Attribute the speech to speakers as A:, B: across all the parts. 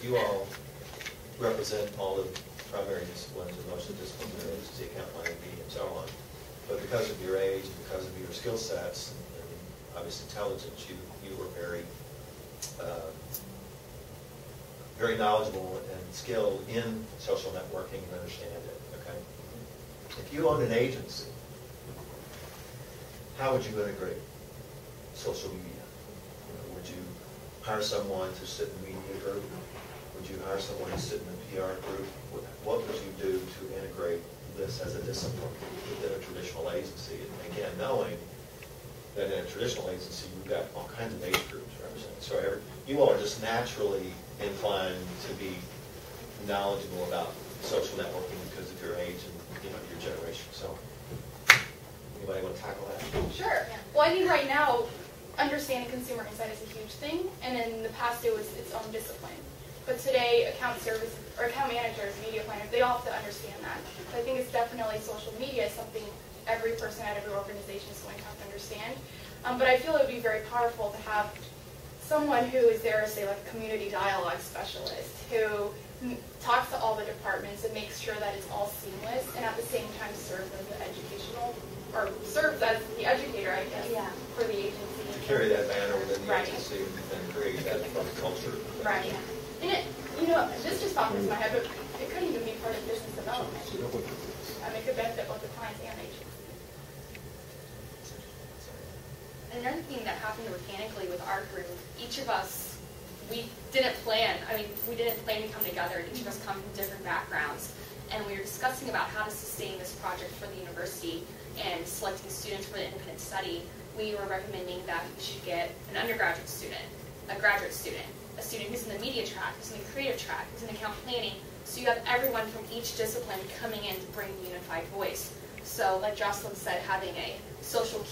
A: you all represent all the primary disciplines, and most of the disciplines there is the account planning, media, and so on. But because of your age and because of your skill sets and obvious intelligence, you were very very knowledgeable and skilled in social networking and understand it. Okay. If you owned an agency, how would you integrate social media? Would you hire someone to sit in the media group? Would you hire someone to sit in the PR group? What would you do to integrate this as a discipline within a traditional agency? And again, knowing that in a traditional agency, you've got all kinds of age groups represented. So you all are just naturally inclined to be knowledgeable about social networking because of your age and your generation. So, anybody want to tackle that?
B: Sure. Well, I think right now, understanding consumer insight is a huge thing, and in the past it was its own discipline. But today, account service or account managers, media planners, they all have to understand that. So I think it's definitely social media is something every person at every organization is going to have to understand. But I feel it would be very powerful to have someone who is there, say, like a community dialogue specialist, who talks to all the departments and makes sure that it's all seamless, and at the same time serves as the educational, or serves as the educator, I guess, for the agency.
A: To carry that banner within the agency and create that culture.
B: Right. And this just popped into my head, but it couldn't even be part of business development. It could benefit both the clients and the agency.
C: Another thing that happened organically with our group, each of us, we didn't plan to come together. Each of us come from different backgrounds. And we were discussing about how to sustain this project for the university and selecting students for the independent study. We were recommending that we should get an undergraduate student, a graduate student, a student who's in the media track, who's in the creative track, who's in account planning. So you have everyone from each discipline coming in to bring a unified voice. So like Jocelyn said, having a social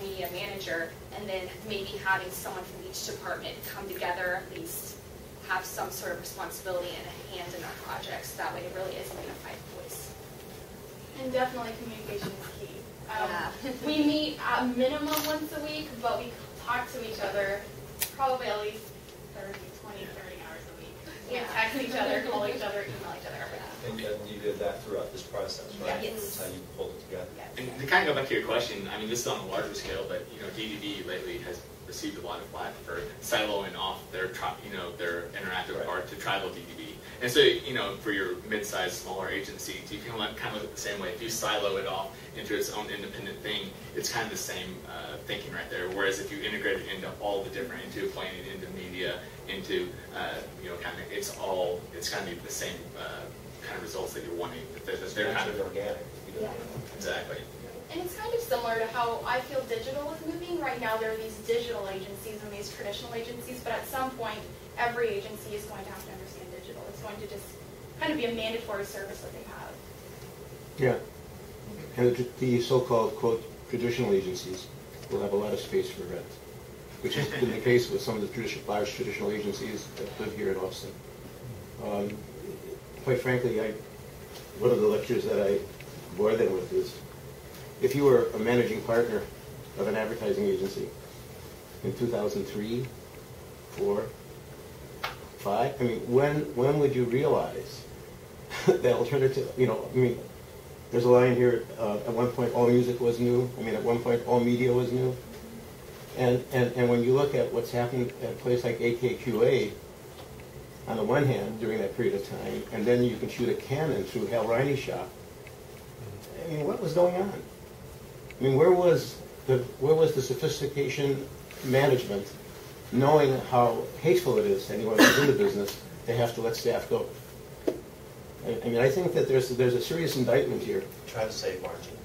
C: media manager, and then maybe having someone from each department come together, at least have some sort of responsibility and a hand in our projects. That way it really is a unified voice.
B: And definitely communication is key. We meet at minimum once a week, but we talk to each other probably at least 30 hours a week. We text each other, call each other, email each other.
A: And you did that throughout this process, right?
C: Yes.
A: That's how you pulled it together.
C: Yes.
D: And to kind of go back to your question, I mean, this is on a larger scale, but DDB lately has received a lot of flack for siloing off their interactive part to tribal DDB. And so, for your mid-sized, smaller agencies, you can kind of look at the same way. If you silo it off into its own independent thing, it's kind of the same thinking right there. Whereas if you integrate it into all the different, into planning, into media, into it's kind of the same kind of results that you're wanting. They're kind of
A: organic.
D: Exactly.
B: And it's kind of similar to how I feel digital is moving. Right now there are these digital agencies and these traditional agencies, but at some point every agency is going to have to understand digital. It's going to just kind of be a mandatory service that they have.
E: Yeah. And the so-called, quote, traditional agencies will have a lot of space for rent, which has been the case with some of the large traditional agencies that live here in Austin. Quite frankly, one of the lectures that I bore them with is, if you were a managing partner of an advertising agency in 2003, 4, 5, I mean, when would you realize that alternative, there's a line here, at one point all music was new, at one point all media was new, and when you look at what's happened at a place like AKQA, on the one hand, during that period of time, and then you can shoot a cannon through Hal Riney's shop. What was going on? Where was the sophistication management, knowing how hateful it is to anyone who's in the business to have to let staff go? I think that there's a serious indictment here.
A: Try to save margin.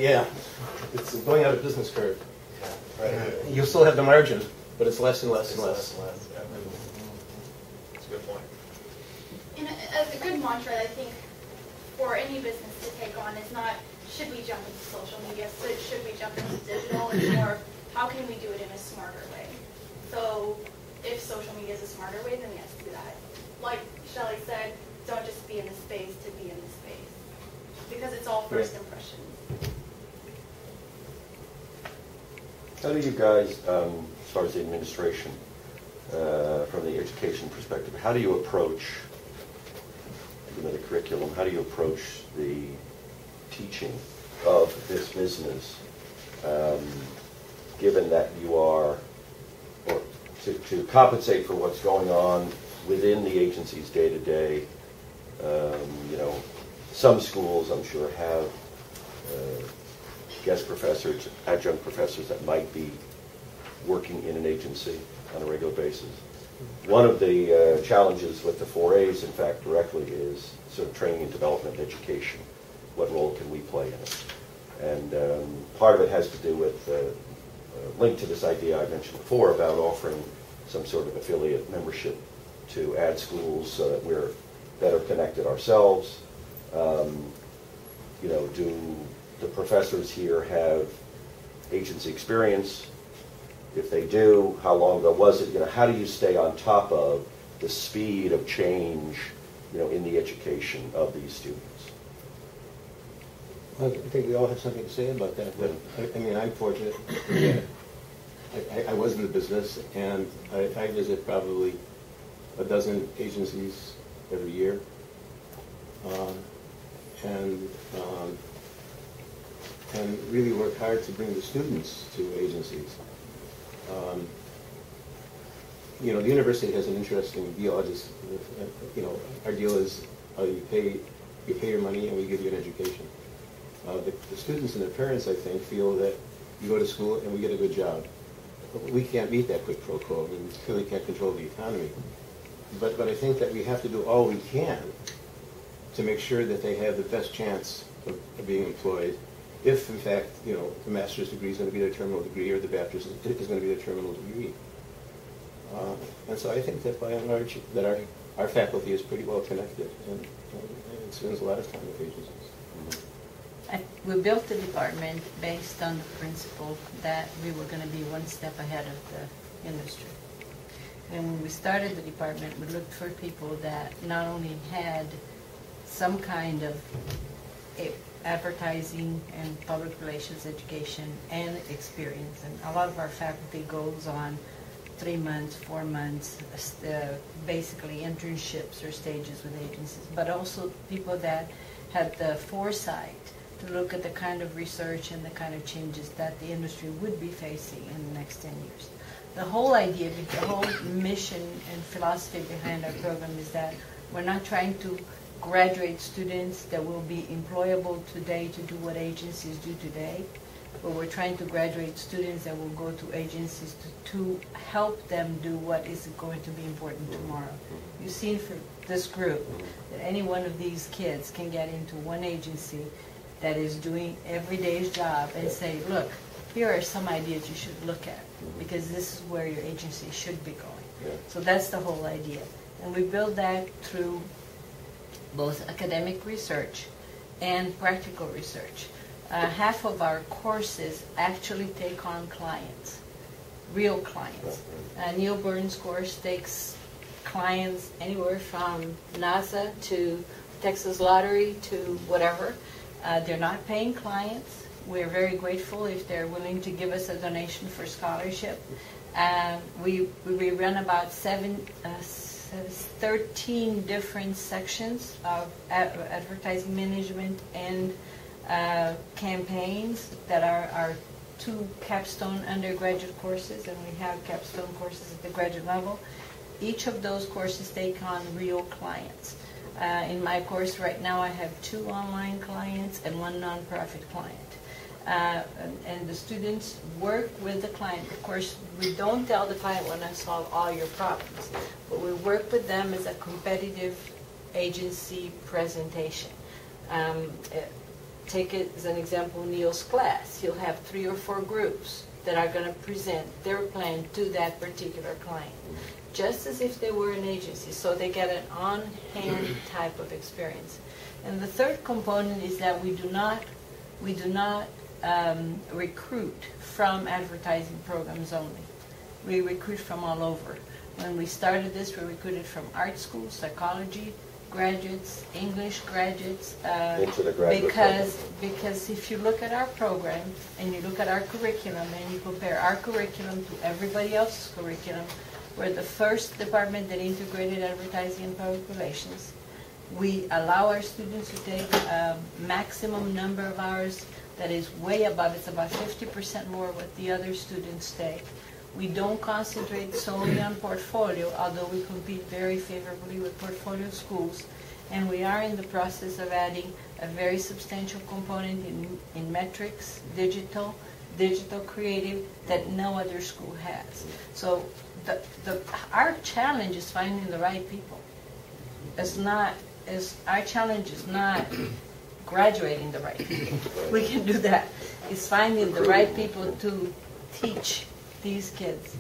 E: Yeah, it's going out of business curve.
A: Yeah, right.
E: You still have the margin, but it's less and less and less.
A: Yeah. That's a good point.
B: And as a good mantra, I think, for any business to take on is not, should we jump into social media, so should we jump into digital? It's more, how can we do it in a smarter way? So if social media is a smarter way, then yes, do that. Like Shelley said, don't just be in the space to be in the space. Because it's all first impressions.
F: How do you guys, as far as the administration, from education perspective, how do you approach, the curriculum, how do you approach the teaching of this business, given that you are, or to compensate for what's going on within the agency's day-to-day? Some schools, I'm sure, have guest professors, adjunct professors that might be working in an agency on a regular basis. One of the challenges with the 4As, in fact, directly is sort of training and development education. What role can we play in it? And part of it has to do with linked to this idea I mentioned before about offering some sort of affiliate membership to ad schools so that we're better connected ourselves. Do the professors here have agency experience? If they do, how long ago was it? How do you stay on top of the speed of change, in the education of these students?
E: Well, I think we all have something to say about that. But I'm fortunate. I was in the business, and I visit probably a dozen agencies every year, and really work hard to bring the students to agencies. The university has an interesting deal. Our deal is you pay your money and we give you an education. The students and their parents, I think, feel that you go to school and we get a good job. We can't meet that quid pro quo. We clearly can't control the economy. But I think that we have to do all we can to make sure that they have the best chance of being employed. If, in fact, the master's degree is going to be their terminal degree, or the bachelor's is going to be their terminal degree. And so I think that by and large, that our faculty is pretty well connected and spends a lot of time with agencies.
G: We built the department based on the principle that we were going to be one step ahead of the industry. And when we started the department, we looked for people that not only had some kind of advertising and public relations education and experience. And a lot of our faculty goes on 3 months, 4 months, basically internships or stages with agencies, but also people that had the foresight to look at the kind of research and the kind of changes that the industry would be facing in the next 10 years. The whole idea, the whole mission and philosophy behind our program is that we're not trying to graduate students that will be employable today to do what agencies do today, but we're trying to graduate students that will go to agencies to help them do what is going to be important tomorrow. You've seen for this group that any one of these kids can get into one agency that is doing every day's job and say, look, here are some ideas you should look at, because this is where your agency should be going. So that's the whole idea. And we build that through both academic research and practical research. Half of our courses actually take on clients, real clients. Neil Burns' course takes clients anywhere from NASA to Texas Lottery to whatever. They're not paying clients. We're very grateful if they're willing to give us a donation for scholarship. We run about 13 different sections of advertising management and campaigns that are our 2 capstone undergraduate courses, and we have capstone courses at the graduate level. Each of those courses take on real clients. In my course right now, I have 2 online clients and 1 nonprofit client. And the students work with the client. Of course, we don't tell the client we're going to solve all your problems, but we work with them as a competitive agency presentation. Take it as an example, Neil's class. He'll have 3 or 4 groups that are going to present their plan to that particular client, just as if they were an agency, so they get an on-hand type of experience. And the third component is that we do not recruit from advertising programs only. We recruit from all over. When we started this, we recruited from art school, psychology, graduates, English graduates,
F: Into the graduate program.
G: because if you look at our program and you look at our curriculum and you compare our curriculum to everybody else's curriculum, We're the first department that integrated advertising and public relations. We allow our students to take a maximum number of hours that is way above, it's about 50% more what the other students take. We don't concentrate solely on portfolio, although we compete very favorably with portfolio schools. And we are in the process of adding a very substantial component in metrics, digital creative that no other school has. So our challenge is finding the right people. Our challenge is not graduating the right people. We can do that. It's finding the right people to teach these kids.